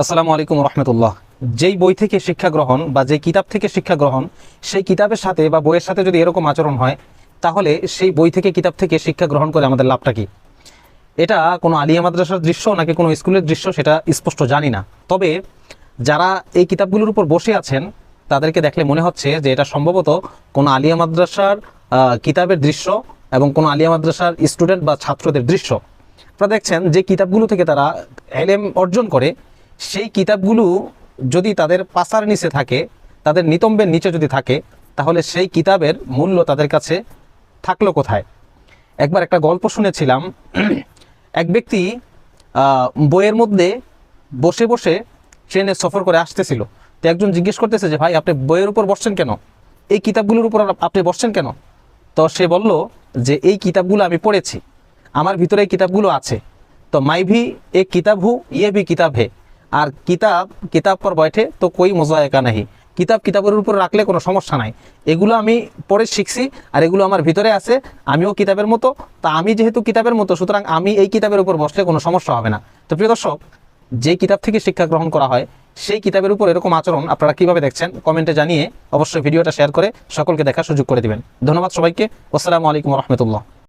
আসসালামু আলাইকুম রহমতুল্লাহ। যেই বই থেকে শিক্ষা গ্রহণ বা যেই কিতাব থেকে শিক্ষা গ্রহণ, সেই কিতাবের সাথে বা বইয়ের সাথে যদি এরকম আচরণ হয়, তাহলে সেই বই থেকে কিতাব থেকে শিক্ষা গ্রহণ করে আমাদের লাভটা কি? এটা কোনো আলিয়া মাদ্রাসার দৃশ্য নাকি কোনো স্কুলের দৃশ্য সেটা স্পষ্ট জানি না। তবে যারা এই কিতাবগুলোর উপর বসে আছেন তাদেরকে দেখলে মনে হচ্ছে যে এটা সম্ভবত কোনো আলিয়া মাদ্রাসার কিতাবের দৃশ্য এবং কোনো আলিয়া মাদ্রাসার স্টুডেন্ট বা ছাত্রদের দৃশ্য। আপনারা দেখছেন যে কিতাবগুলো থেকে তারা এলেম অর্জন করে, সেই কিতাবগুলো যদি তাদের পাশার নিচে থাকে, তাদের নিতম্বের নিচে যদি থাকে, তাহলে সেই কিতাবের মূল্য তাদের কাছে থাকলো কোথায়? একবার একটা গল্প শুনেছিলাম। এক ব্যক্তি বইয়ের মধ্যে বসে বসে ট্রেনে সফর করে আসতেছিল। তো একজন জিজ্ঞেস করতেছে যে, ভাই আপনি বইয়ের উপর বসছেন কেন? এই কিতাবগুলোর উপর আপনি বসছেন কেন? তো সে বলল যে, এই কিতাবগুলো আমি পড়েছি, আমার ভিতরে এই কিতাবগুলো আছে। তো মাই ভি এক কিতাব হু, ইয়ে ভি কিতাব হে। আর কিতাব পর বৈঠে তো কই মজায়কা নাহি। কিতাবের উপর রাখলে কোনো সমস্যা নাই। এগুলো আমি পড়ে শিখছি আর এগুলো আমার ভিতরে আছে, আমিও কিতাবের মতো। তা আমি যেহেতু কিতাবের মতো, সুতরাং আমি এই কিতাবের উপর বসলে কোনো সমস্যা হবে না। তো প্রিয় দর্শক, যে কিতাব থেকে শিক্ষা গ্রহণ করা হয় সেই কিতাবের উপর এরকম আচরণ আপনারা কিভাবে দেখছেন কমেন্টে জানিয়ে অবশ্যই ভিডিওটা শেয়ার করে সকলকে দেখার সুযোগ করে দিবেন। ধন্যবাদ সবাইকে। আসসালামু আলাইকুম রহমতুল্লাহ।